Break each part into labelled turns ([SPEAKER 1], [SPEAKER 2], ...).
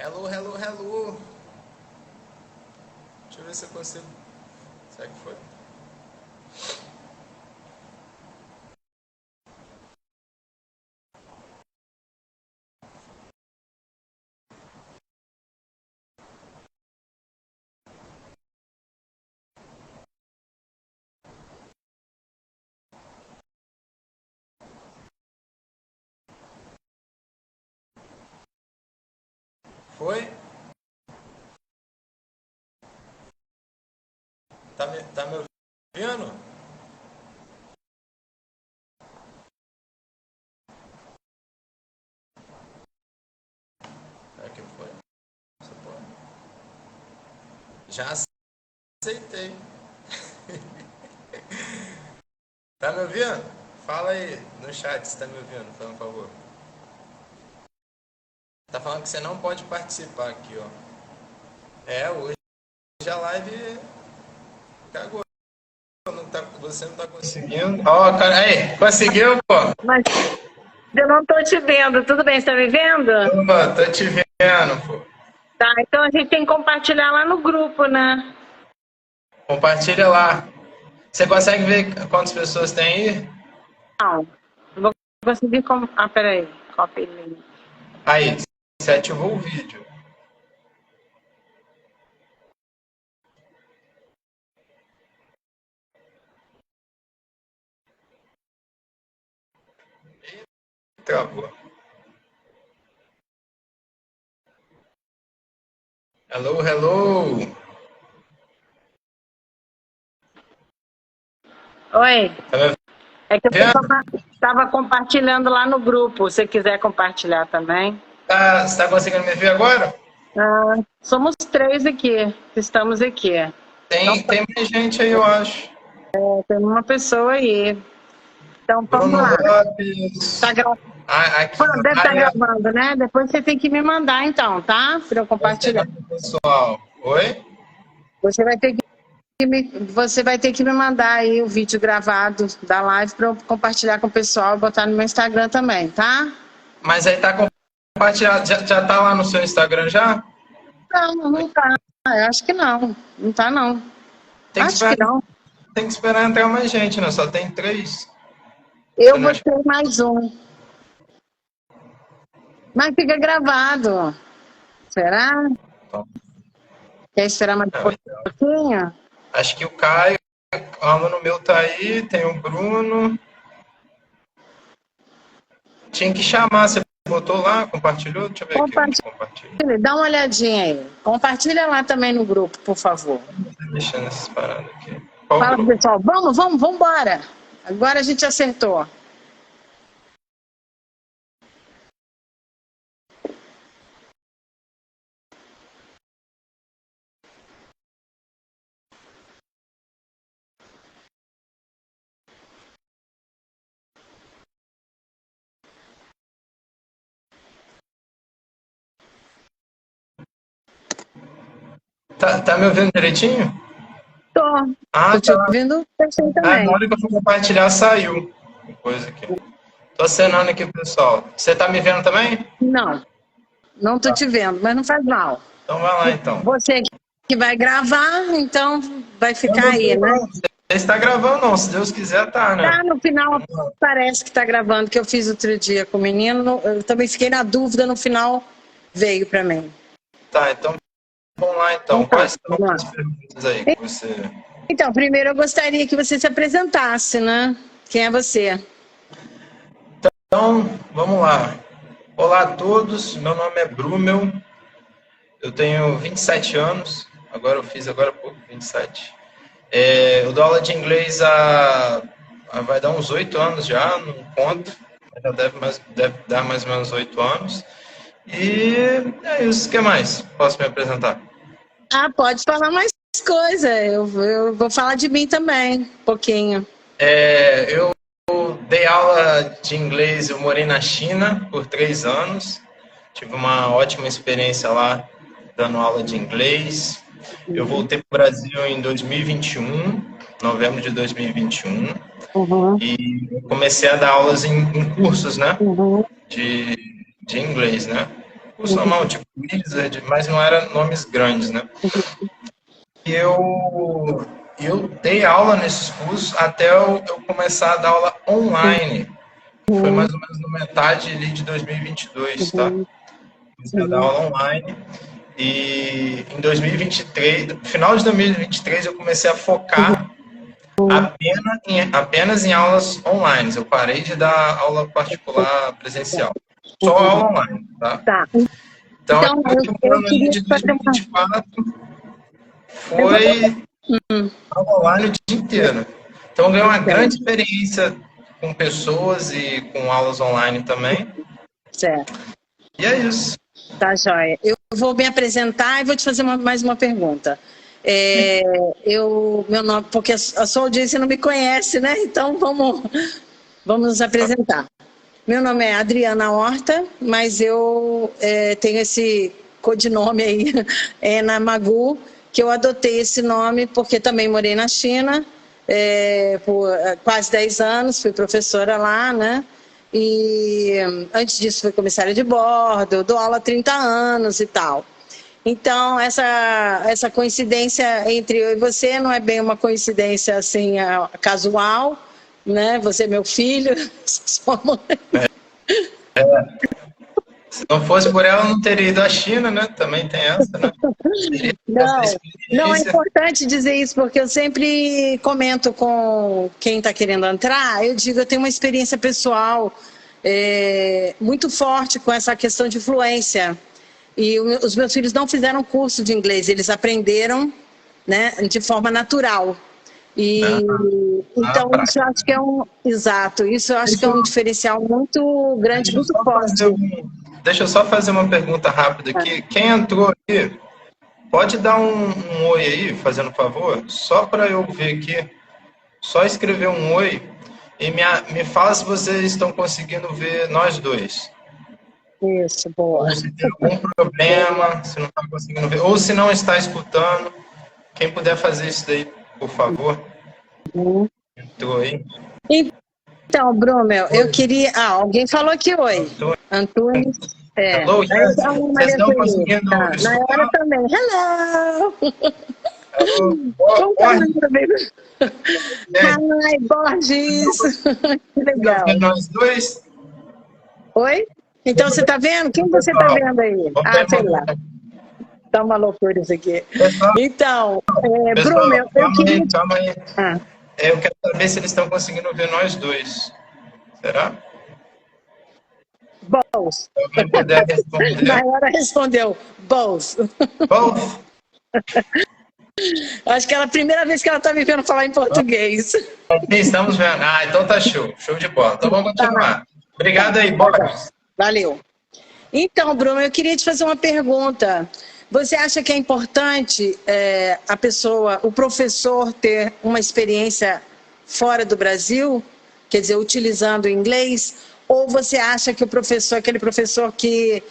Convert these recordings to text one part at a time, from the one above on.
[SPEAKER 1] Hello, hello, hello. Deixa eu ver se eu consigo. Será que foi? Foi? Tá me ouvindo? Será que foi? Você pode? Já aceitei. Tá me ouvindo? Fala aí no chat se tá me ouvindo, por favor. Tá falando que você não pode participar aqui, ó. Hoje a live cagou. Você não tá conseguindo. Ó, cara, aí, conseguiu, pô?
[SPEAKER 2] Mas eu não tô te vendo. Tudo bem, você tá me vendo?
[SPEAKER 1] Opa, tô te vendo, pô.
[SPEAKER 2] Tá, então a gente tem que compartilhar lá no grupo, né?
[SPEAKER 1] Compartilha lá. Você consegue ver quantas pessoas tem aí?
[SPEAKER 2] Não. Não vou conseguir. Ah, peraí. Copy link.
[SPEAKER 1] Aí, você ativou o vídeo. Travou. Hello, hello.
[SPEAKER 2] Oi.
[SPEAKER 1] Tá me
[SPEAKER 2] É que eu
[SPEAKER 1] vendo?
[SPEAKER 2] estava compartilhando lá no grupo. Se você quiser compartilhar também.
[SPEAKER 1] Você tá conseguindo me ver agora?
[SPEAKER 2] Ah, somos 3 aqui. Estamos aqui. Então,
[SPEAKER 1] Tem mais gente aí, eu acho.
[SPEAKER 2] tem uma pessoa aí. Então, vamos
[SPEAKER 1] Bruno
[SPEAKER 2] lá.
[SPEAKER 1] Lopes.
[SPEAKER 2] Tá gravando.
[SPEAKER 1] Aqui,
[SPEAKER 2] Deve estar
[SPEAKER 1] Maria.
[SPEAKER 2] gravando, né? Depois você tem que me mandar, então, tá? Para eu compartilhar.
[SPEAKER 1] Pessoal. Oi?
[SPEAKER 2] Você vai ter você vai ter que me mandar aí o vídeo gravado da live para eu compartilhar com o pessoal e botar no meu Instagram também, tá?
[SPEAKER 1] Mas aí tá compartilhado. Já tá lá no seu Instagram já?
[SPEAKER 2] Não, não tá. Eu acho que não. Não tá, não.
[SPEAKER 1] Tem que
[SPEAKER 2] Acho que
[SPEAKER 1] esperar,
[SPEAKER 2] não.
[SPEAKER 1] tem que esperar entrar mais gente, né? Só tem 3. Você
[SPEAKER 2] Eu
[SPEAKER 1] não acha?
[SPEAKER 2] botei mais um. Mas fica gravado. Será? Quer esperar mais
[SPEAKER 1] Não,
[SPEAKER 2] um pouquinho?
[SPEAKER 1] acho que o Caio, o aluno meu tá aí, tem o Bruno. Tinha que chamar, você botou lá, compartilhou? Deixa eu ver aqui onde
[SPEAKER 2] Compartilha.
[SPEAKER 1] compartilha.
[SPEAKER 2] Dá uma olhadinha aí. Compartilha lá também no grupo, por favor.
[SPEAKER 1] Tá mexendo nessas paradas aqui. Qual
[SPEAKER 2] Fala pro
[SPEAKER 1] grupo?
[SPEAKER 2] pessoal, vamos embora. Agora a gente acertou.
[SPEAKER 1] Tá me ouvindo direitinho?
[SPEAKER 2] Tô.
[SPEAKER 1] Ah,
[SPEAKER 2] Tô te
[SPEAKER 1] tá.
[SPEAKER 2] ouvindo
[SPEAKER 1] Na
[SPEAKER 2] perfeitamente.
[SPEAKER 1] hora que eu fui compartilhar, saiu. Coisa aqui. Tô acenando aqui, pessoal. Você tá me vendo também?
[SPEAKER 2] Não, não tô
[SPEAKER 1] Tá.
[SPEAKER 2] te vendo, mas não faz mal.
[SPEAKER 1] Então vai lá, então.
[SPEAKER 2] Você que vai gravar, então vai
[SPEAKER 1] Eu
[SPEAKER 2] ficar
[SPEAKER 1] não
[SPEAKER 2] aí,
[SPEAKER 1] sei
[SPEAKER 2] né?
[SPEAKER 1] não. Você está gravando, não. Se Deus quiser, tá, né?
[SPEAKER 2] Tá, no final parece que tá gravando, que eu fiz outro dia com o menino. Eu também fiquei na dúvida, no final veio para mim.
[SPEAKER 1] Tá, então vamos lá,
[SPEAKER 2] Então
[SPEAKER 1] então.
[SPEAKER 2] tá,
[SPEAKER 1] Quais são
[SPEAKER 2] vamos
[SPEAKER 1] as
[SPEAKER 2] lá.
[SPEAKER 1] perguntas aí que você...
[SPEAKER 2] Então, primeiro eu gostaria que você se apresentasse, né? Quem é você?
[SPEAKER 1] Então, vamos lá. Olá a todos, meu nome é Brumel, eu tenho 27 anos, agora há pouco, 27. Eu dou aula de inglês vai dar uns 8 anos já, não conto, mas já deve dar mais ou menos 8 anos. E é isso, o que mais? Posso me apresentar?
[SPEAKER 2] Ah, pode falar mais coisa. Eu vou falar de mim também, um pouquinho.
[SPEAKER 1] Eu dei aula de inglês, eu morei na China por 3 anos, tive uma ótima experiência lá dando aula de inglês. Eu voltei para o Brasil em 2021, novembro de 2021,
[SPEAKER 2] Uhum,
[SPEAKER 1] e comecei a dar aulas em cursos, né,
[SPEAKER 2] uhum.
[SPEAKER 1] de inglês, né. curso normal, tipo Wizard, mas não eram nomes grandes, né? E eu dei aula nesses cursos até eu começar a dar aula online. Foi mais ou menos na metade ali de 2022, tá? Comecei a dar aula online. E em 2023, no final de 2023, eu comecei a focar apenas em aulas online. Eu parei de dar aula particular presencial. Só aula online, tá?
[SPEAKER 2] Tá.
[SPEAKER 1] Então,
[SPEAKER 2] eu queria
[SPEAKER 1] de 2024 foi aula online o dia inteiro. Então, eu ganhei uma grande experiência com pessoas e com aulas online também.
[SPEAKER 2] Certo.
[SPEAKER 1] E é isso.
[SPEAKER 2] Tá, joia. Eu vou me apresentar e vou te fazer mais uma pergunta. Meu nome, porque a sua audiência não me conhece, né? Então vamos nos apresentar. Meu nome é Adriana Horta, mas eu tenho esse codinome aí, Ana Magu, que eu adotei esse nome porque também morei na China por quase 10 anos, fui professora lá, né? E antes disso fui comissária de bordo, eu dou aula há 30 anos e tal. Então, essa coincidência entre eu e você não é bem uma coincidência assim casual, né? Você é meu filho, sua mãe.
[SPEAKER 1] Se não fosse por ela, eu não teria ido à China, né? Também tem essa, né?
[SPEAKER 2] Não, é importante dizer isso, porque eu sempre comento com quem está querendo entrar, eu digo, eu tenho uma experiência pessoal muito forte com essa questão de fluência. E os meus filhos não fizeram curso de inglês, eles aprenderam, né, de forma natural. Então, isso eu acho que é isso eu acho que é um diferencial muito grande, muito forte.
[SPEAKER 1] Deixa eu só fazer uma pergunta rápida aqui. Quem entrou aqui, pode dar um oi aí, fazendo favor? Só para eu ver aqui. Só escrever um oi e me fala se vocês estão conseguindo ver nós dois.
[SPEAKER 2] Isso, boa.
[SPEAKER 1] Ou se tem algum problema, se não está conseguindo ver, ou se não está escutando. Quem puder fazer isso daí, por favor. Entrou aí.
[SPEAKER 2] Então, Brumel, eu queria... alguém falou aqui oi. Antônio.
[SPEAKER 1] Hello, yes. Vocês estão conseguindo
[SPEAKER 2] Na hora também. Hello! Ai, Borges! Que legal.
[SPEAKER 1] Nós dois?
[SPEAKER 2] Oi? Então, você está vendo? Quem você está vendo aí? Sei lá. Tá uma loucura isso aqui. Então, Brumel, eu queria...
[SPEAKER 1] Calma aí. Eu quero saber se eles estão conseguindo ver nós dois. Será?
[SPEAKER 2] Both.
[SPEAKER 1] Alguém puder responder.
[SPEAKER 2] Nayara respondeu, both.
[SPEAKER 1] Both?
[SPEAKER 2] Acho que é a primeira vez que ela está me vendo falar em português.
[SPEAKER 1] Estamos vendo. Então tá show. Show de bola. Então vamos continuar. Obrigado aí, Borges.
[SPEAKER 2] Valeu. Então, Bruno, eu queria te fazer uma pergunta. Você acha que é importante o professor ter uma experiência fora do Brasil, quer dizer, utilizando o inglês, ou você acha que o professor, aquele professor que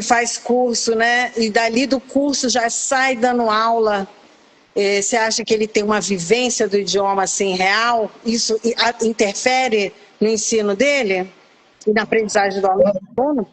[SPEAKER 2] faz curso, né, e dali do curso já sai dando aula, você acha que ele tem uma vivência do idioma assim real? Isso interfere no ensino dele e na aprendizagem do aluno?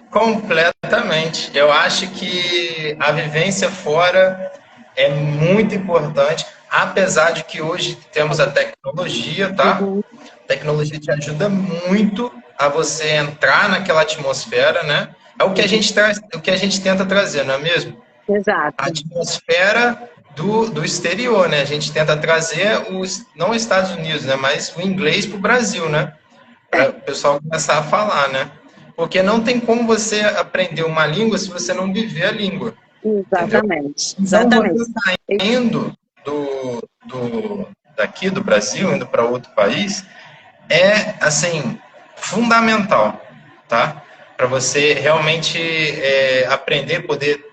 [SPEAKER 1] Completamente. Eu acho que a vivência fora é muito importante, apesar de que hoje temos a tecnologia, tá? A tecnologia te ajuda muito a você entrar naquela atmosfera, né? É o que a gente traz, o que a gente tenta trazer, não é mesmo?
[SPEAKER 2] Exato.
[SPEAKER 1] A atmosfera do exterior, né? A gente tenta trazer não os Estados Unidos, né? Mas o inglês para o Brasil, né? Para o pessoal começar a falar, né? Porque não tem como você aprender uma língua se você não viver a língua.
[SPEAKER 2] Exatamente.
[SPEAKER 1] Então,
[SPEAKER 2] Exatamente.
[SPEAKER 1] você está indo daqui do Brasil, indo para outro país, é, assim, fundamental, tá? Para você realmente aprender, poder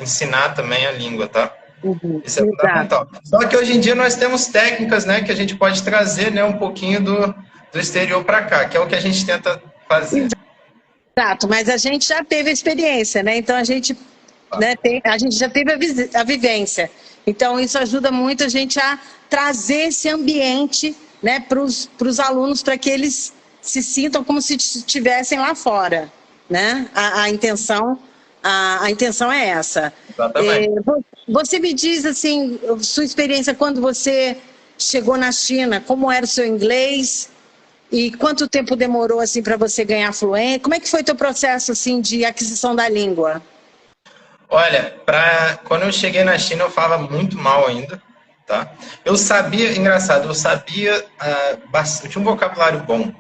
[SPEAKER 1] ensinar também a língua, tá? Isso é fundamental. Só que hoje em dia nós temos técnicas, né, que a gente pode trazer, né, um pouquinho do exterior para cá, que é o que a gente tenta fazer.
[SPEAKER 2] Exato, mas a gente já teve a experiência, né? Então a gente, né, a gente já teve a vivência. Então isso ajuda muito a gente a trazer esse ambiente, né, para os alunos, para que eles se sintam como se estivessem lá fora, né? A intenção a intenção é essa.
[SPEAKER 1] Exatamente.
[SPEAKER 2] Você me diz, assim, sua experiência quando você chegou na China, como era o seu inglês e quanto tempo demorou, assim, para você ganhar fluência? Como é que foi o teu processo, assim, de aquisição da língua?
[SPEAKER 1] Olha, quando eu cheguei na China, eu falava muito mal ainda, tá? Eu sabia, engraçado, eu sabia bastante, tinha um vocabulário bom,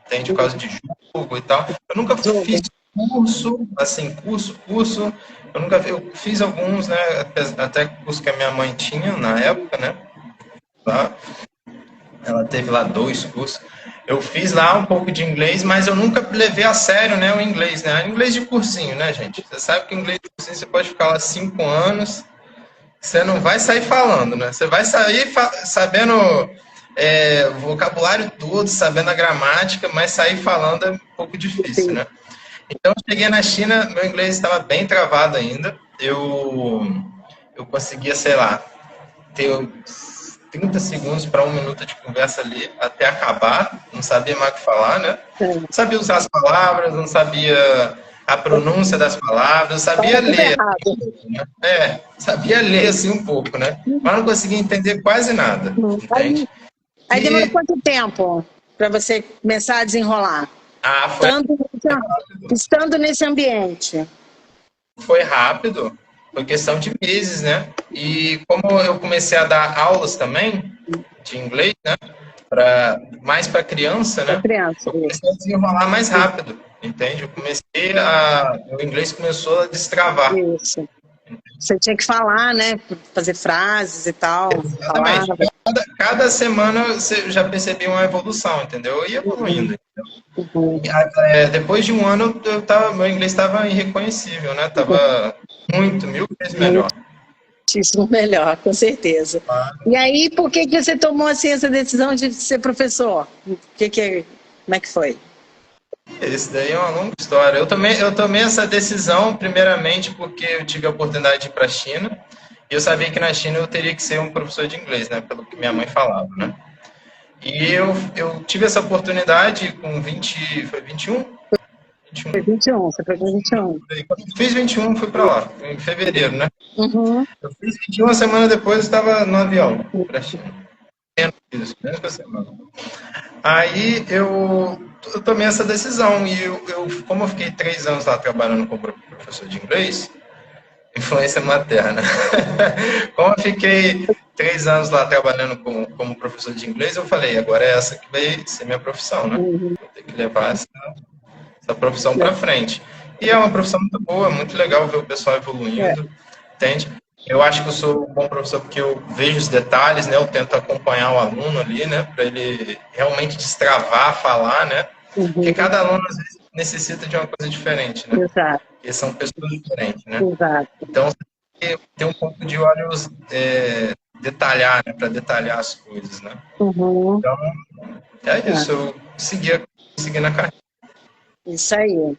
[SPEAKER 1] entende? Por causa de jogo e tal. Eu nunca fiz curso, assim, curso. Eu fiz alguns, né? Até curso que a minha mãe tinha na época, né? Tá? Ela teve lá 2 cursos. Eu fiz lá um pouco de inglês, mas eu nunca levei a sério, né, o inglês, né? Inglês de cursinho, né, gente? Você sabe que inglês de cursinho você pode ficar lá 5 anos, você não vai sair falando, né? Você vai sair sabendo o vocabulário todo, sabendo a gramática, mas sair falando é um pouco difícil, né? Então, eu cheguei na China, meu inglês estava bem travado ainda. Eu conseguia, sei lá, ter 30 segundos para 1 minuto de conversa ali até acabar, não sabia mais o que falar, né? Não sabia usar as palavras, não sabia a pronúncia das palavras, sabia ler. Né? Sabia ler assim um pouco, né? Mas não conseguia entender quase nada. Entende?
[SPEAKER 2] Aí demorou quanto tempo para você começar a desenrolar?
[SPEAKER 1] Foi
[SPEAKER 2] estando nesse ambiente.
[SPEAKER 1] Foi rápido. Foi questão de meses, né? E como eu comecei a dar aulas também de inglês, né? Mais para criança, né? Eu comecei a desenrolar mais rápido, entende? O inglês começou a destravar.
[SPEAKER 2] Isso. Você tinha que falar, né? Fazer frases e tal.
[SPEAKER 1] Exatamente. Cada semana você já percebia uma evolução, entendeu? Eu ia evoluindo. Depois de 1 ano, meu inglês estava irreconhecível, né? Estava 1000 vezes melhor.
[SPEAKER 2] Muitíssimo melhor, com certeza. E aí, por que você tomou assim, essa decisão de ser professor? Como é que foi?
[SPEAKER 1] Isso daí é uma longa história. Eu tomei essa decisão, primeiramente, porque eu tive a oportunidade de ir para a China. E eu sabia que na China eu teria que ser um professor de inglês, né? Pelo que minha mãe falava, né? E eu tive essa oportunidade com 20... Foi 21?
[SPEAKER 2] Foi 21, você foi com 21.
[SPEAKER 1] Quando eu fiz 21, fui para lá, em fevereiro, né?
[SPEAKER 2] Uhum.
[SPEAKER 1] Eu fiz 21, uma semana depois eu estava no avião para a China. Menos que a semana. Aí eu tomei essa decisão e como eu fiquei 3 anos lá trabalhando como professor de inglês, influência materna. Como eu fiquei 3 anos lá trabalhando como professor de inglês, eu falei, agora é essa que vai ser minha profissão, né? Vou ter que levar essa profissão para frente. E é uma profissão muito boa, muito legal ver o pessoal evoluindo, entende? Eu acho que eu sou um bom professor porque eu vejo os detalhes, né? Eu tento acompanhar o aluno ali, né? Para ele realmente destravar, falar, né? Porque cada aluno, às vezes, necessita de uma coisa diferente, né?
[SPEAKER 2] Exato.
[SPEAKER 1] Porque são pessoas diferentes, né?
[SPEAKER 2] Exato.
[SPEAKER 1] Então, você tem que ter um pouco de olhos detalhar, né? Para detalhar as coisas, né? Então, é isso. Eu segui na carreira.
[SPEAKER 2] Isso aí.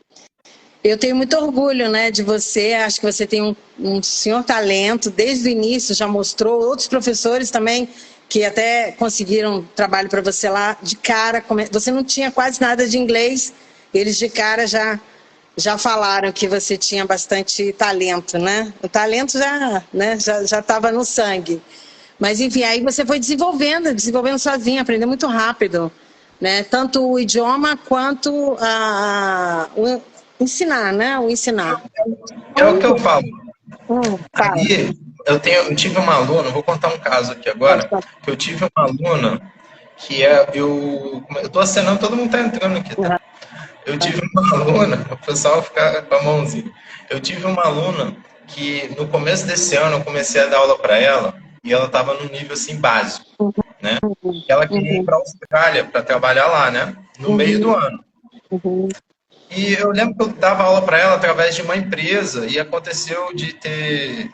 [SPEAKER 2] Eu tenho muito orgulho, né, de você. Acho que você tem um senhor talento. Desde o início já mostrou. Outros professores também que até conseguiram trabalho para você lá de cara. Você não tinha quase nada de inglês. Eles de cara já falaram que você tinha bastante talento, né? O talento já estava no sangue. Mas enfim, aí você foi desenvolvendo sozinha, aprendeu muito rápido, né? Tanto o idioma quanto o ensinar, né? O ensinar.
[SPEAKER 1] É o que eu falo. Aí, eu tive uma aluna, vou contar um caso aqui agora, que eu tive uma aluna que eu tô acenando, todo mundo tá entrando aqui, tá? Eu tive uma aluna, o pessoal fica com a mãozinha. Eu tive uma aluna que no começo desse ano eu comecei a dar aula para ela e ela estava no nível assim básico, né? Ela queria ir para a Austrália para trabalhar lá, né? No meio do ano. E eu lembro que eu dava aula para ela através de uma empresa e aconteceu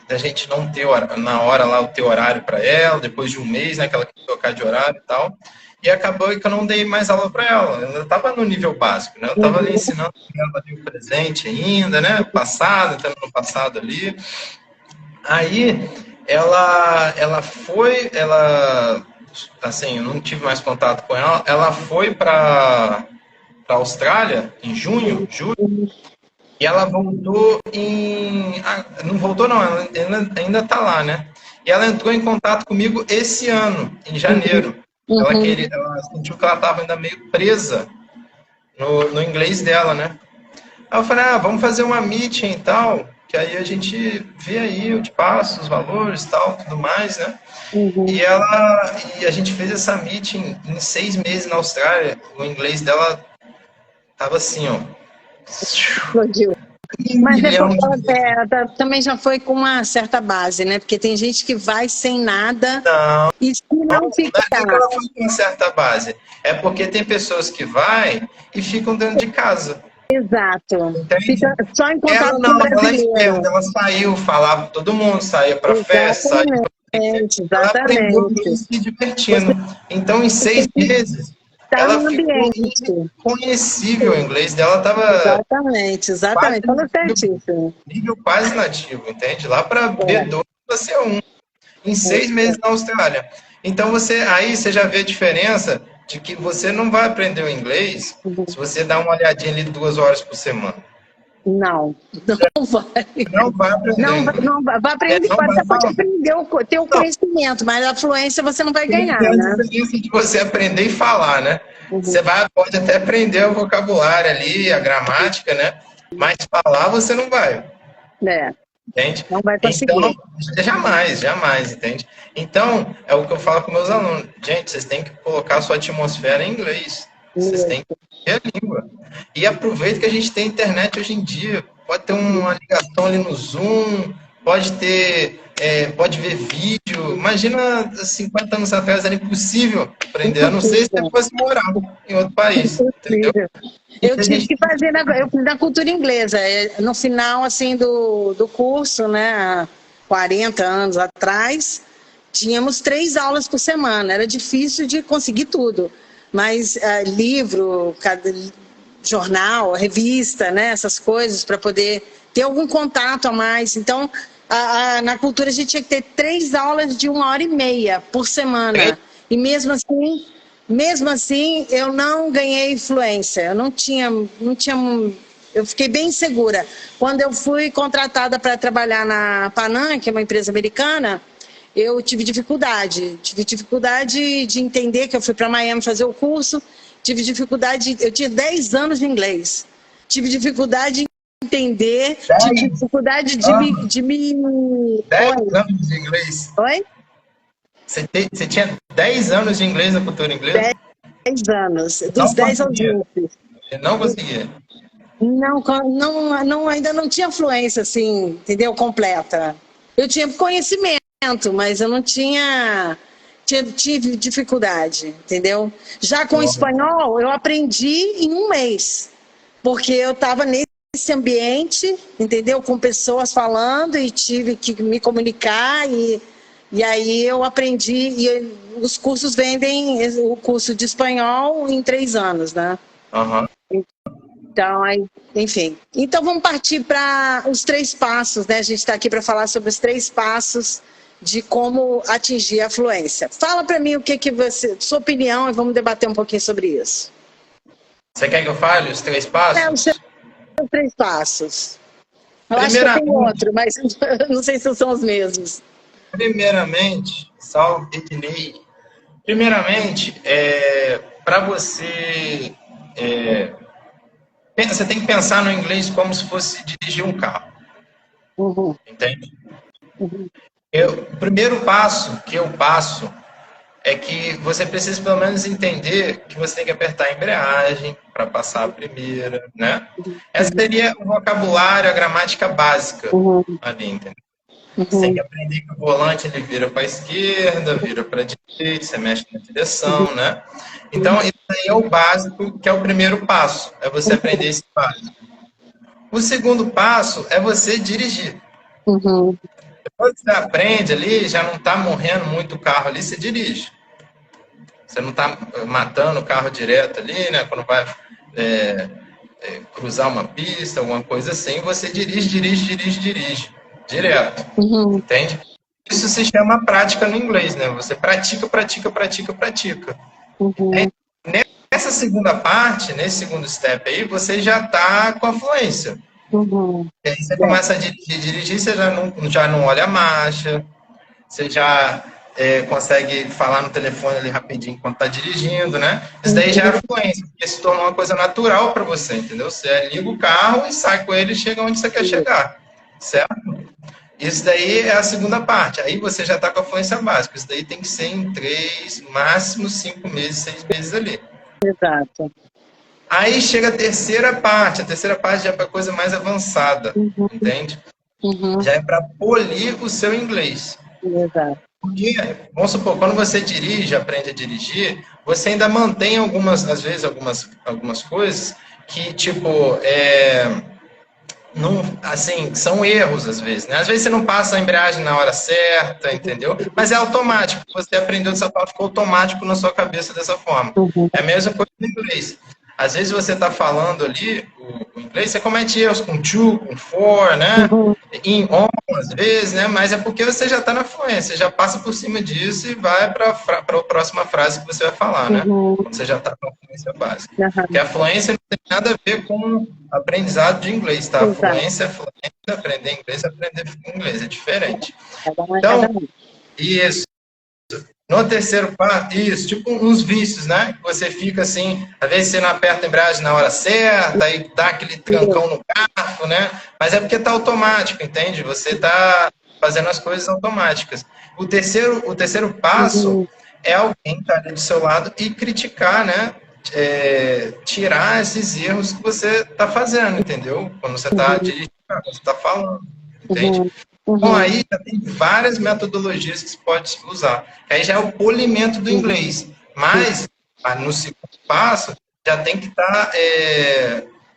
[SPEAKER 1] da gente não ter na hora lá o ter horário para ela, depois de um mês, né, que ela queria trocar de horário e tal. E acabou que eu não dei mais aula para ela. Eu estava no nível básico, né? Eu estava ali ensinando ela ali o presente ainda, né? Passado, entrando no passado ali. Aí ela assim, eu não tive mais contato com ela. Ela foi para a Austrália em julho, E ela voltou em... não voltou não, ela ainda está lá, né? E ela entrou em contato comigo esse ano, em janeiro. Ela sentiu que ela estava ainda meio presa no inglês dela, né? Aí eu falei, vamos fazer uma meeting e tal, que aí a gente vê aí, eu te passo os valores e tal, tudo mais, né? E a gente fez essa meeting em 6 meses na Austrália. O inglês dela tava assim, ó.
[SPEAKER 2] Explodiu. Mas ela também já foi com uma certa base, né? Porque tem gente que vai sem nada e se não ficar.
[SPEAKER 1] Não é que ela foi com uma certa base. É porque tem pessoas que vai e ficam dentro de casa.
[SPEAKER 2] Exato.
[SPEAKER 1] Entende?
[SPEAKER 2] Fica só em contato
[SPEAKER 1] Ela não,
[SPEAKER 2] com o brasileiro.
[SPEAKER 1] ela saiu, falava com todo mundo, saía para festa, saía ela aprendeu se divertindo. Então, em 6 meses, ela ficou inconhecível. O inglês dela estava
[SPEAKER 2] exatamente. Falou certíssimo.
[SPEAKER 1] Nível quase nativo, entende? Lá para B2 para C1. Em 6 meses na Austrália. Então, aí você já vê a diferença de que você não vai aprender o inglês se você dá uma olhadinha ali 2 horas por semana.
[SPEAKER 2] Não vai.
[SPEAKER 1] Não vai aprender.
[SPEAKER 2] Não vai aprender. Você pode aprender ter o conhecimento, mas a fluência você não vai ganhar,
[SPEAKER 1] né?
[SPEAKER 2] Tem a
[SPEAKER 1] diferença de você aprender e falar, né? Você pode até aprender o vocabulário ali, a gramática, né? Mas falar você não vai. Entende?
[SPEAKER 2] Não vai conseguir.
[SPEAKER 1] Então, jamais, entende? Então, é o que eu falo com meus alunos. Gente, vocês têm que colocar a sua atmosfera em inglês. Vocês têm que ter a língua. E aproveita que a gente tem internet hoje em dia. Pode ter uma ligação ali no Zoom, pode ver vídeo. Imagina, 50 anos atrás era impossível aprender. A não ser se você fosse morar em outro país. Entendeu?
[SPEAKER 2] Eu tive que fazer, eu fiz na cultura inglesa. No final, assim, do curso, né, há 40 anos atrás, tínhamos 3 aulas por semana. Era difícil de conseguir tudo. Mas livro, jornal, revista, né, essas coisas, para poder ter algum contato a mais. Então, na cultura a gente tinha que ter 3 aulas de 1h30 por semana. E mesmo assim, eu não ganhei fluência. Eu não tinha. Eu fiquei bem insegura. Quando eu fui contratada para trabalhar na Panam, que é uma empresa americana, eu tive dificuldade. Tive dificuldade de entender que eu fui para Miami fazer o curso. Tive dificuldade. Eu tinha 10 anos de inglês. Tive dificuldade de entender. Tive dificuldade de me.
[SPEAKER 1] 10 anos de inglês?
[SPEAKER 2] Oi?
[SPEAKER 1] Você tinha 10 anos de inglês na cultura inglesa?
[SPEAKER 2] 10 anos. Dos 10 aos 20.
[SPEAKER 1] Você não conseguia?
[SPEAKER 2] Não, ainda não tinha fluência, assim, entendeu? Completa. Eu tinha conhecimento, mas eu não tive dificuldade, entendeu? Já com o espanhol, eu aprendi em 1 mês, porque eu estava nesse ambiente, entendeu? Com pessoas falando e tive que me comunicar e aí eu aprendi, e os cursos vendem o curso de espanhol em 3 anos, né? Então, enfim. Então, vamos partir para os 3 passos, né? A gente está aqui para falar sobre os 3 passos de como atingir a fluência. Fala para mim o que sua opinião, e vamos debater um pouquinho sobre isso.
[SPEAKER 1] Você quer que eu fale os 3 passos?
[SPEAKER 2] Os 3 passos. Eu acho que eu tenho outro, mas não sei se são os mesmos.
[SPEAKER 1] Primeiramente, salve Ednei. Primeiramente, para você... Você tem que pensar no inglês como se fosse dirigir um carro. Entende? O primeiro passo que eu passo é que você precisa pelo menos entender que você tem que apertar a embreagem para passar a primeira, né? Essa seria o vocabulário, a gramática básica ali, entendeu? Você tem que aprender que o volante ele vira para a esquerda, vira para a direita, você mexe na direção, né? Então, isso aí é o básico, que é o primeiro passo, é você aprender esse básico. O segundo passo é você dirigir. Depois que você aprende ali, já não está morrendo muito o carro ali, você dirige. Você não está matando o carro direto ali, né? Quando vai cruzar uma pista, alguma coisa assim, você dirige. Direto. Entende? Isso se chama prática no inglês, né? Você pratica. Nessa segunda parte, nesse segundo step aí, você já está com a fluência. E aí você começa a dirigir, você já não olha a marcha, você já consegue falar no telefone ali rapidinho enquanto está dirigindo, né? Isso daí já é fluência, porque se tornou uma coisa natural para você, entendeu? Você liga o carro e sai com ele e chega onde você quer chegar, certo? Isso daí é a segunda parte. Aí você já está com a fluência básica. Isso daí tem que ser em 3, máximo 5 meses, 6 meses ali.
[SPEAKER 2] Exato.
[SPEAKER 1] Aí chega a terceira parte. A terceira parte já é para coisa mais avançada, entende? Já é para polir o seu inglês.
[SPEAKER 2] Exato.
[SPEAKER 1] Porque, vamos supor, quando você dirige, aprende a dirigir, você ainda mantém às vezes, algumas coisas que, tipo, não, assim, são erros às vezes, né? Às vezes você não passa a embreagem na hora certa, entendeu? Mas é automático. Você aprendeu dessa forma, ficou automático na sua cabeça dessa forma. É a mesma coisa no inglês. Às vezes você está falando ali o inglês, você comete erros com to, com for, né? In, on, às vezes, né? Mas é porque você já está na fluência, já passa por cima disso e vai para a próxima frase que você vai falar, né? Quando você já está com a fluência básica. Porque a fluência não tem nada a ver com aprendizado de inglês, tá? A fluência é fluência, aprender inglês é diferente. Então, isso. No terceiro passo, isso, tipo uns vícios, né? Que você fica assim, às vezes você não aperta a embreagem na hora certa, aí dá aquele trancão no carro, né? Mas é porque tá automático, entende? Você tá fazendo as coisas automáticas. O terceiro passo é alguém estar ali do seu lado e criticar, né? Tirar esses erros que você tá fazendo, entendeu? Quando você tá dirigindo, quando você tá falando, entende? Então, aí já tem várias metodologias que se pode usar. Aí já é o polimento do inglês. Mas, no segundo passo, já tem que estar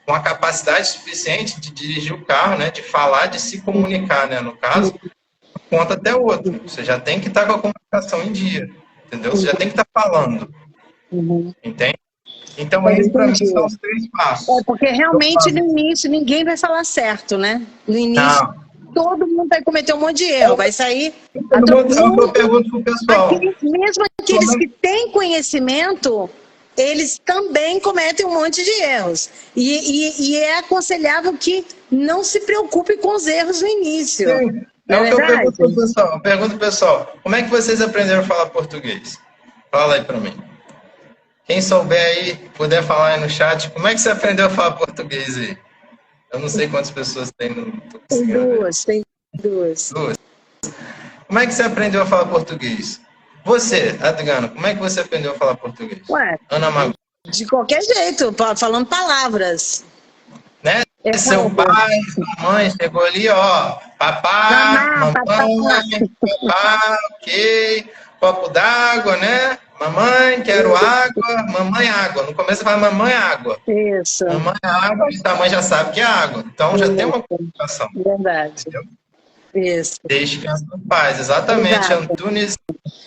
[SPEAKER 1] com a capacidade suficiente de dirigir o carro, né? De falar, de se comunicar, né? No caso, um ponto até o outro. Você já tem que estar com a comunicação em dia. Entendeu? Você já tem que estar falando. Entende? Então, esses para mim são os 3 passos.
[SPEAKER 2] Porque realmente no início ninguém vai falar certo, né? No início. Não. Todo mundo vai cometer um monte de erro, vai sair.
[SPEAKER 1] Eu pergunto pro pessoal.
[SPEAKER 2] Mesmo aqueles que têm conhecimento, eles também cometem um monte de erros. E é aconselhável que não se preocupe com os erros no início.
[SPEAKER 1] Sim. É o que eu pergunto pro pessoal. Como é que vocês aprenderam a falar português? Fala aí para mim. Quem souber aí, puder falar aí no chat, como é que você aprendeu a falar português aí? Eu não sei quantas pessoas tem no...
[SPEAKER 2] Tem duas.
[SPEAKER 1] Como é que você aprendeu a falar português? Você, Adriana, como é que você aprendeu a falar português? Ana Magu.
[SPEAKER 2] De qualquer jeito, falando palavras.
[SPEAKER 1] Né? Seu pai, sua mãe chegou ali, ó, papá, mamãe, papá, ok, copo d'água, né? Mamãe, quero água, mamãe, água. No começo você fala mamãe, água.
[SPEAKER 2] Isso.
[SPEAKER 1] Mamãe, água, a mãe já sabe que é água. Então já tem uma comunicação.
[SPEAKER 2] Verdade.
[SPEAKER 1] Entendeu?
[SPEAKER 2] Isso.
[SPEAKER 1] Desde criança não faz, exatamente. Antunes.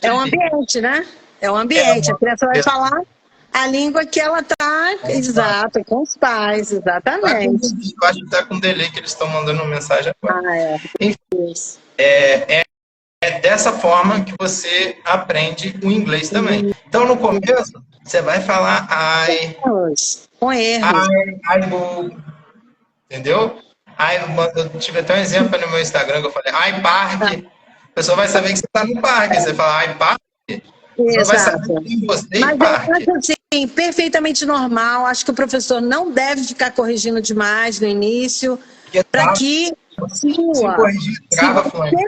[SPEAKER 2] É um ambiente, né? É um ambiente. A criança vai falar a língua que ela está, exato, com os pais, exatamente.
[SPEAKER 1] Eu acho que está com delay que eles estão mandando mensagem agora.
[SPEAKER 2] Isso.
[SPEAKER 1] É dessa forma que você aprende o inglês também. Então, no começo, você vai falar I.
[SPEAKER 2] Com erros.
[SPEAKER 1] I go. Entendeu? Eu tive até um exemplo no meu Instagram que eu falei I park. A pessoa vai saber que você está no parque. Você fala I park. Você vai saber que você
[SPEAKER 2] Mas
[SPEAKER 1] parque.
[SPEAKER 2] eu acho assim, perfeitamente normal. Acho que o professor não deve ficar corrigindo demais no início. Para que
[SPEAKER 1] se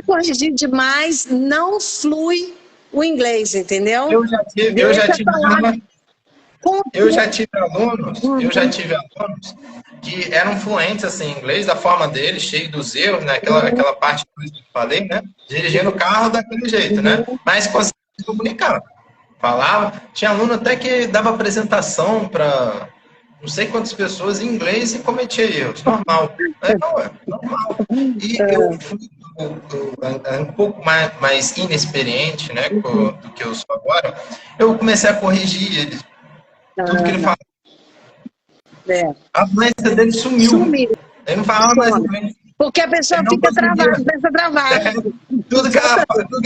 [SPEAKER 2] corrigir demais, não flui o inglês, entendeu?
[SPEAKER 1] Eu já tive alunos que eram fluentes assim, em inglês, da forma deles, cheio dos erros, né? Aquela parte que eu falei, né? Dirigindo o carro daquele jeito, né? Mas conseguia se comunicar. Falava. Tinha aluno até que dava apresentação para não sei quantas pessoas em inglês e cometia erros. Normal. Normal. E eu fui um pouco mais inexperiente, né, do que eu sou agora. Eu comecei a corrigir ele. Tudo que ele falava. A fluência dele sumiu. Ele não falava mais inglês.
[SPEAKER 2] Porque a pessoa fica travada,
[SPEAKER 1] Tudo que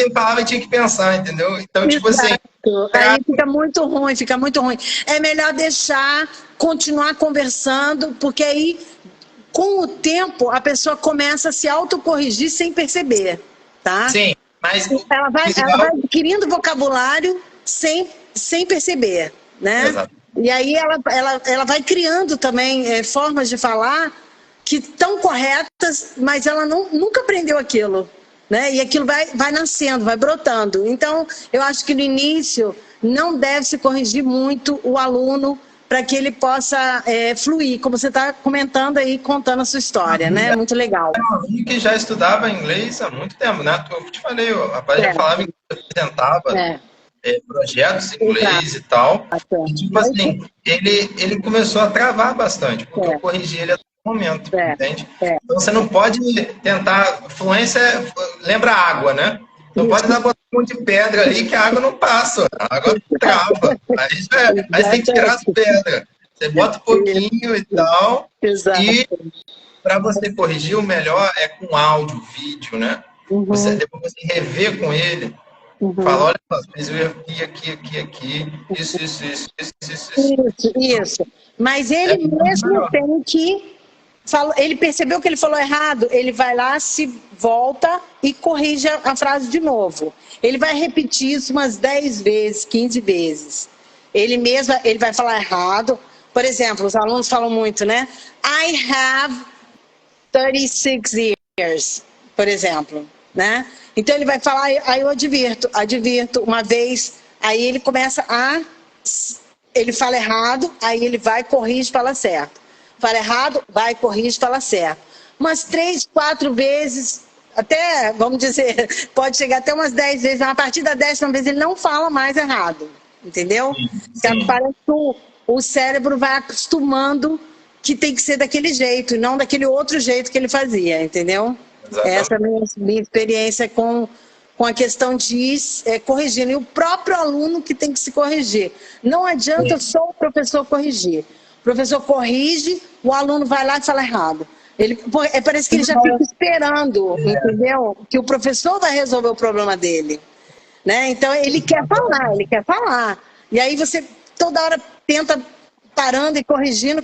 [SPEAKER 1] ele falava, eu tinha que pensar, entendeu? Então, tipo assim...
[SPEAKER 2] Aí fica muito ruim. É melhor deixar, continuar conversando, porque aí com o tempo, a pessoa começa a se autocorrigir sem perceber, tá?
[SPEAKER 1] Sim, mas...
[SPEAKER 2] Ela vai adquirindo vocabulário sem perceber, né?
[SPEAKER 1] Exato.
[SPEAKER 2] E aí ela vai criando também formas de falar que estão corretas, mas ela nunca aprendeu aquilo, né? E aquilo vai nascendo, vai brotando. Então, eu acho que no início não deve se corrigir muito o aluno para que ele possa fluir, como você está comentando aí, contando a sua história, né? Muito legal.
[SPEAKER 1] É um aluno que já estudava inglês há muito tempo, né? Eu te falei, o rapaz já falava inglês, apresentava projetos em inglês e tal. E, tipo assim, ele começou a travar bastante, porque eu corrigi ele a todo momento, entende? Então você não pode tentar... Fluência lembra água, né? Não pode dar botar um monte de pedra ali que a água não passa, a água trava. Aí você tem que tirar as pedras. Você bota um pouquinho e tal.
[SPEAKER 2] Exato.
[SPEAKER 1] E para você corrigir, o melhor é com áudio, vídeo, né? Depois você rever com ele. Fala, olha, fiz o erro aqui,
[SPEAKER 2] isso. Mas ele mesmo tem que... Ele percebeu que ele falou errado, ele vai lá, se volta e corrige a frase de novo. Ele vai repetir isso umas 10 vezes, 15 vezes. Ele vai falar errado. Por exemplo, os alunos falam muito, né? I have 36 years, por exemplo, né? Então ele vai falar, aí eu advirto uma vez, aí ele começa ele fala errado, aí ele vai, corrige, fala certo. Fala errado, vai, corrige, fala certo. Umas 3, 4 vezes, até, vamos dizer, pode chegar até umas 10 vezes, mas a partir da 10ª vez ele não fala mais errado, entendeu? Então, parece que o cérebro vai acostumando que tem que ser daquele jeito, e não daquele outro jeito que ele fazia, entendeu? Exatamente. Essa é a minha experiência com a questão de corrigir. E o próprio aluno que tem que se corrigir. Não adianta só o professor corrigir. O professor corrige, o aluno vai lá e fala errado. Parece que ele já fica esperando, entendeu? Que o professor vai resolver o problema dele. Né? Então, ele quer falar. E aí você toda hora tenta parando e corrigindo.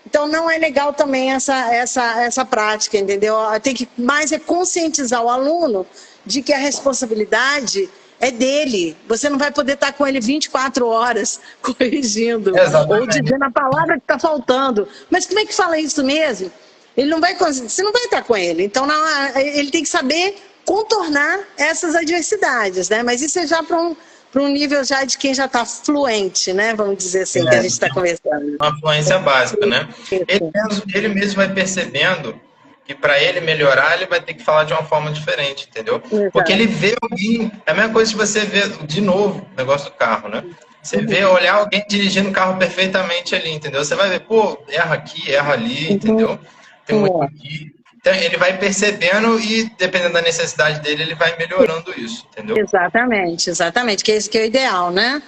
[SPEAKER 2] Então, não é legal também essa prática, entendeu? Tem que mais conscientizar o aluno de que a responsabilidade é dele. Você não vai poder estar com ele 24 horas corrigindo. Exatamente. Ou dizendo a palavra que está faltando. Mas como é que fala isso mesmo? Ele não vai conseguir, você não vai estar com ele. Então, ele tem que saber contornar essas adversidades, né? Mas isso é já para um nível já de quem já está fluente, né? Vamos dizer assim, que a gente está conversando.
[SPEAKER 1] Uma fluência básica, né? Ele mesmo vai percebendo que para ele melhorar, ele vai ter que falar de uma forma diferente, entendeu? Exato. Porque ele vê alguém... É a mesma coisa que você vê, de novo, o negócio do carro, né? Você vê, olhar alguém dirigindo o carro perfeitamente ali, entendeu? Você vai ver, pô, erra aqui, erra ali, entendeu? Tem um erro aqui. Então, ele vai percebendo e, dependendo da necessidade dele, ele vai melhorando isso, entendeu?
[SPEAKER 2] Exatamente, que esse que é o ideal, né?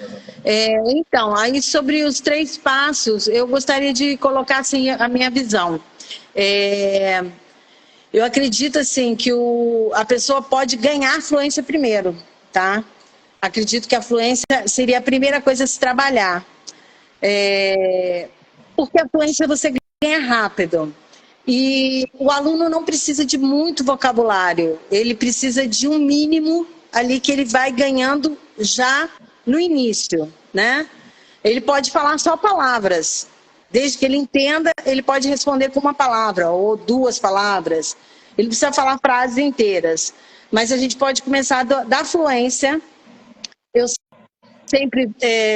[SPEAKER 2] Então, aí sobre os 3 passos, eu gostaria de colocar assim a minha visão. Eu acredito assim que a pessoa pode ganhar fluência primeiro, tá? Acredito que a fluência seria a primeira coisa a se trabalhar. Porque a fluência você ganha rápido. E o aluno não precisa de muito vocabulário, ele precisa de um mínimo ali que ele vai ganhando já no início, né? Ele pode falar só palavras, desde que ele entenda, ele pode responder com uma palavra ou 2 palavras. Ele precisa falar frases inteiras, mas a gente pode começar da fluência. Eu sempre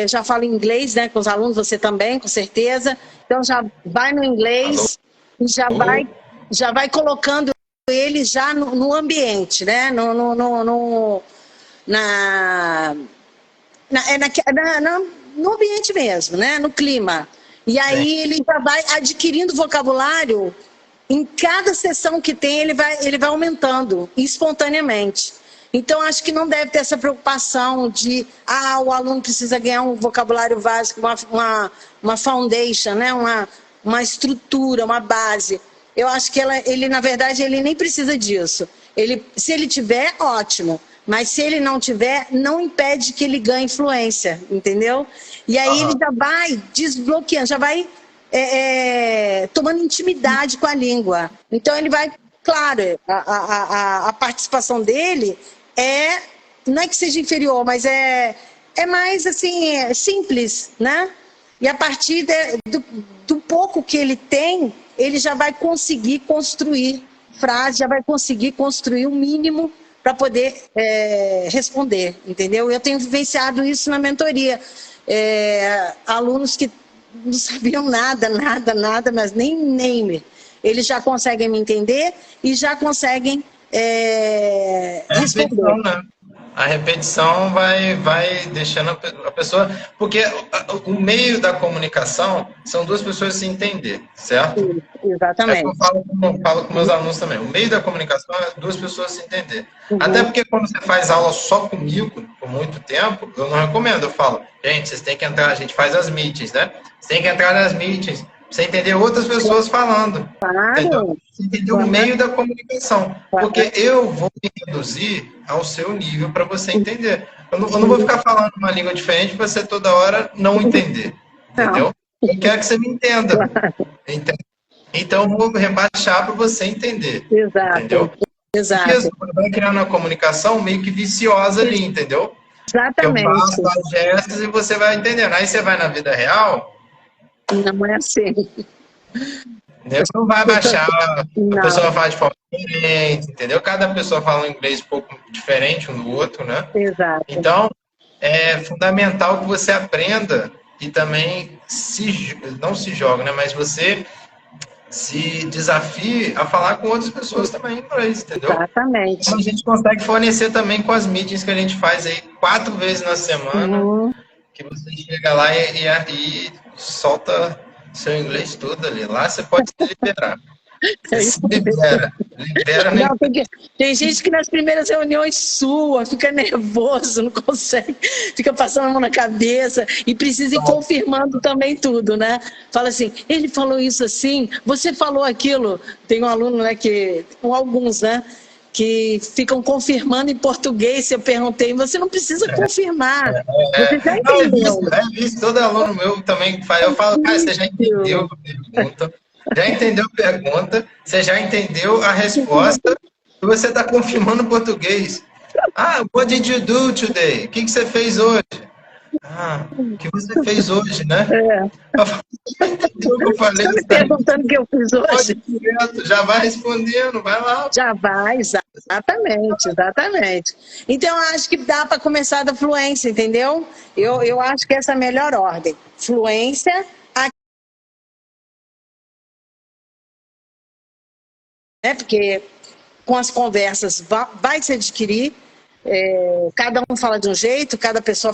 [SPEAKER 2] já falo inglês, né, com os alunos, você também, com certeza. Então já vai no inglês. E já vai colocando ele já no ambiente, né? No ambiente mesmo, né? No clima. E aí ele já vai adquirindo vocabulário. Em cada sessão que tem, ele vai aumentando espontaneamente. Então, acho que não deve ter essa preocupação de o aluno precisa ganhar um vocabulário básico, uma foundation, né? Uma estrutura, uma base. Eu acho que ele, na verdade, ele nem precisa disso. Se ele tiver, ótimo. Mas se ele não tiver, não impede que ele ganhe influência, entendeu? E aí ele já vai desbloqueando, já vai tomando intimidade com a língua. Então ele vai, claro, a participação dele não é que seja inferior, mas é mais assim, simples, né? E a partir do pouco que ele tem, ele já vai conseguir construir frases, já vai conseguir construir o mínimo para poder responder, entendeu? Eu tenho vivenciado isso na mentoria. Alunos que não sabiam nada, mas nem eles já conseguem me entender e já conseguem responder.
[SPEAKER 1] Repetição, né? A repetição vai deixando a pessoa... Porque o meio da comunicação são duas pessoas se entender, certo?
[SPEAKER 2] Sim, exatamente.
[SPEAKER 1] É o que eu falo com meus alunos também. O meio da comunicação é duas pessoas se entender.
[SPEAKER 2] Uhum.
[SPEAKER 1] Até porque quando você faz aula só comigo, por muito tempo, eu não recomendo. Eu falo, gente, vocês têm que entrar, a gente faz as meetings, né? Você tem que entrar nas meetings, pra você entender outras pessoas falando.
[SPEAKER 2] Claro.
[SPEAKER 1] Entendeu? Você entender o meio da comunicação. Porque eu vou me reduzir ao seu nível para você entender. Eu não vou ficar falando uma língua diferente para você toda hora não entender. Entendeu? Eu quero que você me entenda. Então, eu vou rebaixar para você entender.
[SPEAKER 2] Exato.
[SPEAKER 1] Entendeu?
[SPEAKER 2] Exato.
[SPEAKER 1] Porque vai criando uma comunicação meio que viciosa ali, entendeu?
[SPEAKER 2] Exatamente.
[SPEAKER 1] Eu faço as gestos e você vai entendendo. Aí você vai na vida real...
[SPEAKER 2] Não é assim.
[SPEAKER 1] Você não vai baixar, a pessoa fala de forma diferente, entendeu? Cada pessoa fala um inglês um pouco diferente um do outro, né?
[SPEAKER 2] Exato.
[SPEAKER 1] Então, é fundamental que você aprenda e também não se joga, né? Mas você se desafie a falar com outras pessoas também em inglês, entendeu?
[SPEAKER 2] Exatamente.
[SPEAKER 1] Então, a gente consegue fornecer também com as meetings que a gente faz aí 4 vezes na semana, que você chega lá e solta seu inglês todo ali. Lá você pode se liberar. Você se libera.
[SPEAKER 2] Não, tem gente que nas primeiras reuniões sua, fica nervoso, não consegue, fica passando a mão na cabeça e precisa ir confirmando também tudo, né? Fala assim, ele falou isso assim, você falou aquilo. Tem um aluno, né, alguns, né, que ficam confirmando em português. Se eu perguntei, você não precisa confirmar. Você já entendeu.
[SPEAKER 1] Isso, todo aluno meu também faz. Eu falo, cara, você já entendeu a pergunta, já entendeu a pergunta, você já entendeu a resposta, e você está confirmando em português. Ah, what did you do today? O que você fez hoje? Ah, o que você fez hoje, né? Entendeu o que eu falei?
[SPEAKER 2] Você me perguntando o que eu fiz hoje?
[SPEAKER 1] Direto, já vai respondendo, vai lá.
[SPEAKER 2] Já vai, exatamente. Então, eu acho que dá para começar da fluência, entendeu? Eu acho que essa é a melhor ordem. Fluência, porque com as conversas vai se adquirir. Cada um fala de um jeito, cada pessoa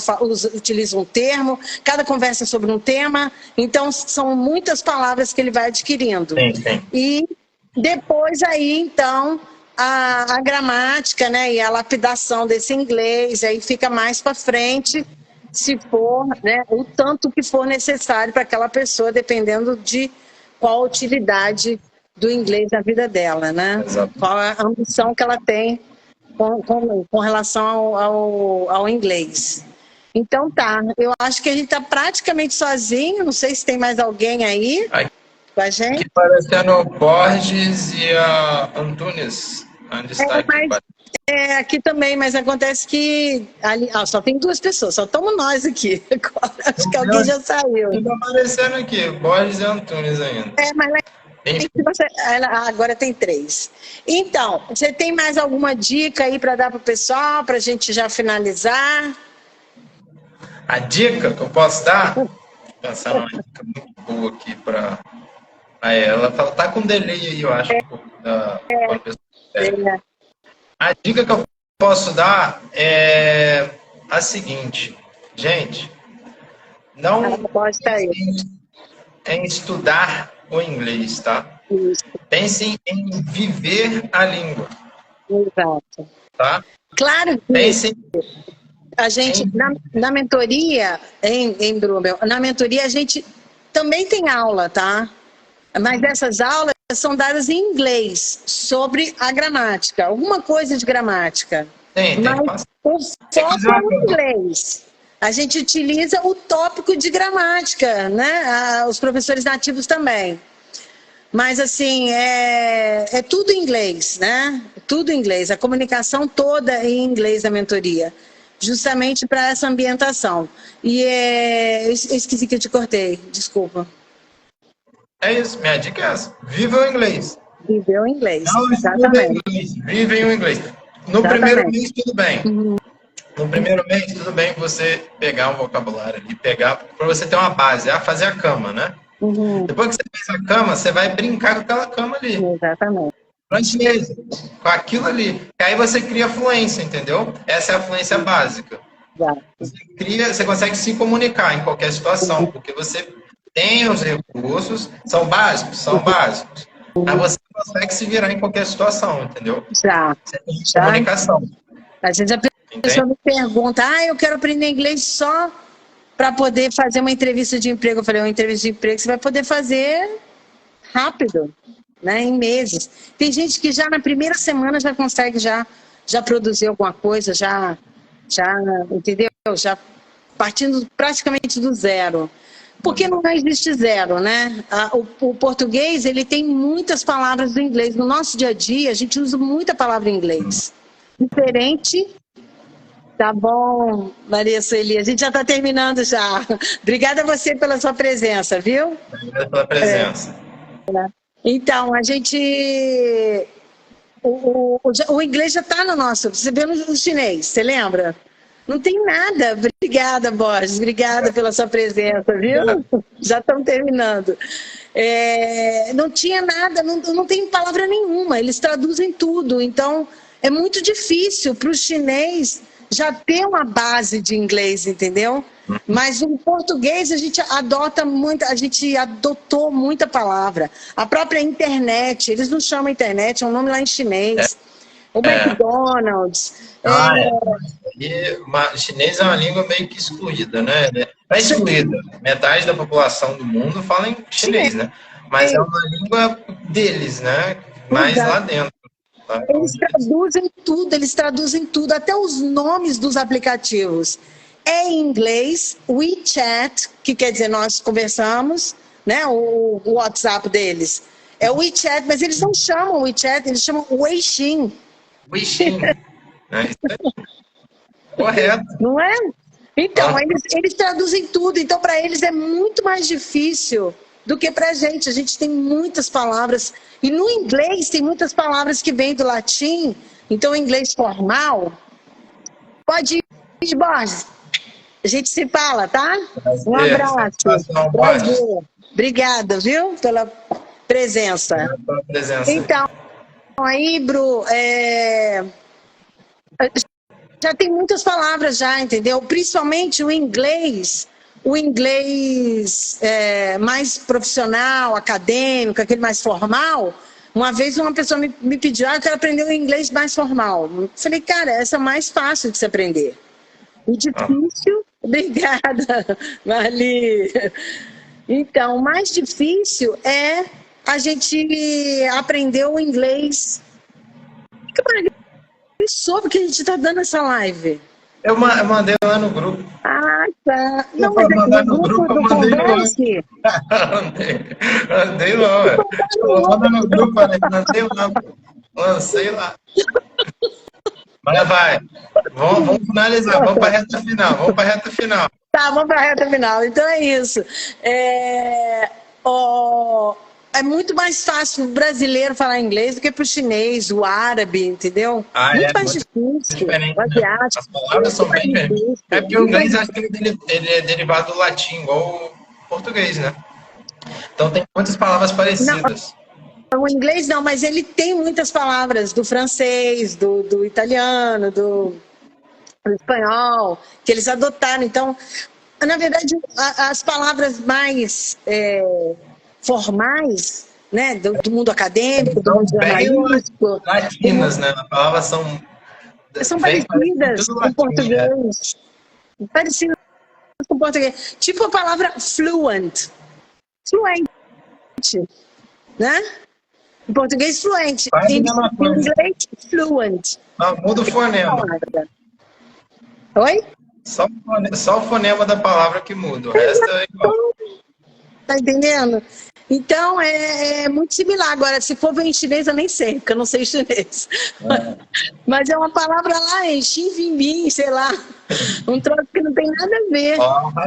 [SPEAKER 2] utiliza um termo, cada conversa sobre um tema, então são muitas palavras que ele vai adquirindo.
[SPEAKER 1] Sim.
[SPEAKER 2] E depois aí, então, a gramática, né, e a lapidação desse inglês, aí fica mais para frente, se for, né, o tanto que for necessário para aquela pessoa, dependendo de qual a utilidade do inglês na vida dela, né?
[SPEAKER 1] Exato.
[SPEAKER 2] Qual a ambição que ela tem com relação ao inglês. Então tá, eu acho que a gente está praticamente sozinho, não sei se tem mais alguém aí com a gente.
[SPEAKER 1] Aqui parecendo Borges e a Antunes. Onde está aqui?
[SPEAKER 2] Aqui também, mas acontece que ali, só tem 2 pessoas, só estamos nós aqui. Acho que alguém já saiu.
[SPEAKER 1] Está aparecendo aqui, Borges e Antunes ainda.
[SPEAKER 2] Mas agora tem 3. Então, você tem mais alguma dica aí para dar para o pessoal, para a gente já finalizar?
[SPEAKER 1] A dica que eu posso dar? Pensar numa dica muito boa aqui para ela. Tá com delay aí, eu acho. A dica que eu posso dar é a seguinte, gente. Não em estudar o inglês, tá?
[SPEAKER 2] Isso.
[SPEAKER 1] Pensem em viver a língua.
[SPEAKER 2] Exato.
[SPEAKER 1] Tá?
[SPEAKER 2] Claro que
[SPEAKER 1] Pensem
[SPEAKER 2] a gente, na mentoria, em Brumel, na mentoria a gente também tem aula, tá? Mas essas aulas são dadas em inglês, sobre a gramática, alguma coisa de gramática.
[SPEAKER 1] Tem
[SPEAKER 2] mas o foco é o inglês. a gente utiliza o tópico de gramática, né? Os professores nativos também. Mas, assim, é tudo em inglês, né? Tudo em inglês. A comunicação toda em inglês na mentoria. Justamente para essa ambientação. E eu esqueci que eu te cortei, desculpa.
[SPEAKER 1] É isso, minha dica é essa. Viva o inglês.
[SPEAKER 2] Viver o inglês,
[SPEAKER 1] Não
[SPEAKER 2] exatamente.
[SPEAKER 1] Inglês, vivem o inglês. No
[SPEAKER 2] Exatamente.
[SPEAKER 1] primeiro mês, tudo bem. No primeiro mês, tudo bem você pegar um vocabulário ali, pegar, para você ter uma base, fazer a cama, né? Depois que você fez a cama, você vai brincar com aquela cama ali.
[SPEAKER 2] Exatamente.
[SPEAKER 1] Francês, com aquilo ali. E aí você cria fluência, entendeu? Essa é a fluência básica. Você consegue se comunicar em qualquer situação, porque você tem os recursos, são básicos, mas você consegue se virar em qualquer situação, entendeu? Você tem comunicação.
[SPEAKER 2] Às vezes a pessoa me pergunta, eu quero aprender inglês só para poder fazer uma entrevista de emprego. Eu falei, uma entrevista de emprego você vai poder fazer rápido, né, em meses. Tem gente que já na primeira semana já consegue já produzir alguma coisa, já entendeu? Já partindo praticamente do zero. Porque não existe zero, né? O português, ele tem muitas palavras do inglês. No nosso dia a dia, a gente usa muita palavra em inglês. Diferente. Tá bom, Maria Sueli. A gente já está terminando já. Obrigada a você pela sua presença, viu?
[SPEAKER 1] Obrigada pela presença.
[SPEAKER 2] Então, a gente... O inglês já está no nosso... Você viu no chinês, você lembra? Não tem nada. Obrigada, Borges. Obrigada pela sua presença, viu? Já estamos terminando. Não tinha nada, não tem palavra nenhuma. Eles traduzem tudo. Então, é muito difícil para o chinês já ter uma base de inglês, entendeu? Mas o português a gente adotou muita palavra. A própria internet, eles não chamam internet, é um nome lá em chinês. O McDonald's.
[SPEAKER 1] Chinês é uma língua meio que excluída, né? Não é excluída. Metade da população do mundo fala em chinês, né? Mas é uma língua deles, né? Mais lá dentro.
[SPEAKER 2] Eles traduzem tudo, até os nomes dos aplicativos. É em inglês, WeChat, que quer dizer nós conversamos, né? O WhatsApp deles. É o WeChat, mas eles não chamam WeChat, eles chamam Weixin.
[SPEAKER 1] Weixin. Correto.
[SPEAKER 2] Não é? Então, eles traduzem tudo. Então, para eles é muito mais difícil do que para a gente. A gente tem muitas palavras. E no inglês tem muitas palavras que vêm do latim. Então, o inglês formal... Pode ir, Borges. A gente se fala, tá? Um abraço. Prazer. Obrigada, viu? Pela presença. Então, aí, Bru, já tem muitas palavras já, entendeu? Principalmente o inglês mais profissional, acadêmico, aquele mais formal. Uma vez uma pessoa me pediu, eu quero aprender o inglês mais formal. Eu falei, cara, essa é mais fácil de se aprender. O difícil, obrigada, Marli. Então, o mais difícil é a gente aprender o inglês. Que Marli soube que a gente está dando essa live?
[SPEAKER 1] Eu mandei lá no grupo.
[SPEAKER 2] Ah, tá.
[SPEAKER 1] Não, mas mandar no grupo, eu mandei lá. Mandei lá, velho. Manda no grupo, mandei lá. Lancei lá. Mas vai. Vamos finalizar. Vamos para a reta final.
[SPEAKER 2] Tá, vamos para a reta final. Então é isso. É muito mais fácil o brasileiro falar inglês do que para o chinês, o árabe, entendeu? Muito mais difícil.
[SPEAKER 1] Diferente, né? As palavras são bem diferentes. É porque o inglês, acho que ele é derivado do latim, igual o português, né? Então tem muitas palavras parecidas.
[SPEAKER 2] Não, o inglês não, mas ele tem muitas palavras do francês, do italiano, do espanhol, que eles adotaram. Então, na verdade, as palavras mais... formais, né, do mundo acadêmico, do mundo jornalístico.
[SPEAKER 1] Latinas, né? As palavras são
[SPEAKER 2] parecidas com português. Parecidas com português. Tipo a palavra fluent. Fluente. Né? Em português, fluente. Em inglês, fluent.
[SPEAKER 1] Muda o fonema.
[SPEAKER 2] Oi?
[SPEAKER 1] Só o fonema da palavra que muda, o resto é igual.
[SPEAKER 2] Tá entendendo? Então, é muito similar. Agora, se for ver em chinês, eu nem sei, porque eu não sei chinês. Mas é uma palavra lá em Xinvimbim, sei lá. Um troço que não tem nada a ver.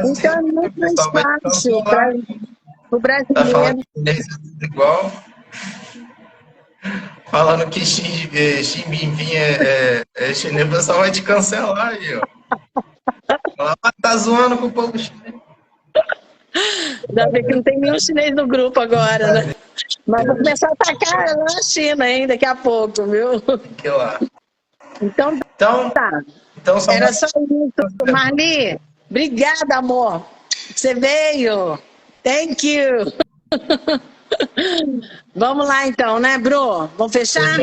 [SPEAKER 2] Então, é muito mais fácil para o
[SPEAKER 1] Tá falando
[SPEAKER 2] brasileiro.
[SPEAKER 1] que chinês é tudo igual. Falando que Xinbimbim é chinês, o pessoal vai te cancelar aí, ó. Tá zoando com o povo chinês.
[SPEAKER 2] Ainda bem que não tem nenhum chinês no grupo agora, né? Mas vou começar a atacar na China, hein, daqui a pouco, viu?
[SPEAKER 1] Que lá.
[SPEAKER 2] Então, tá.
[SPEAKER 1] Então só
[SPEAKER 2] Era só isso, Marli. Obrigada, amor. Você veio. Thank you. Vamos lá, então, né, Bru? Vamos fechar?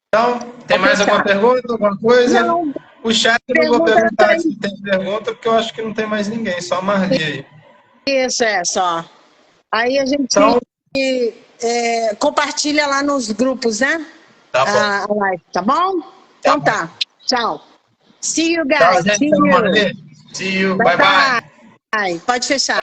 [SPEAKER 1] Então, tem mais alguma pergunta, alguma coisa?
[SPEAKER 2] Não.
[SPEAKER 1] O chat eu não vou perguntar se tem pergunta, porque eu acho que não tem mais ninguém, só a Marli aí.
[SPEAKER 2] Isso, só. Aí a gente
[SPEAKER 1] então,
[SPEAKER 2] compartilha lá nos grupos, né?
[SPEAKER 1] Tá bom.
[SPEAKER 2] A live, tá bom? Então tá. Tchau. See you, guys.
[SPEAKER 1] Tchau, gente.
[SPEAKER 2] See you.
[SPEAKER 1] See you. Bye, bye.
[SPEAKER 2] Pode fechar.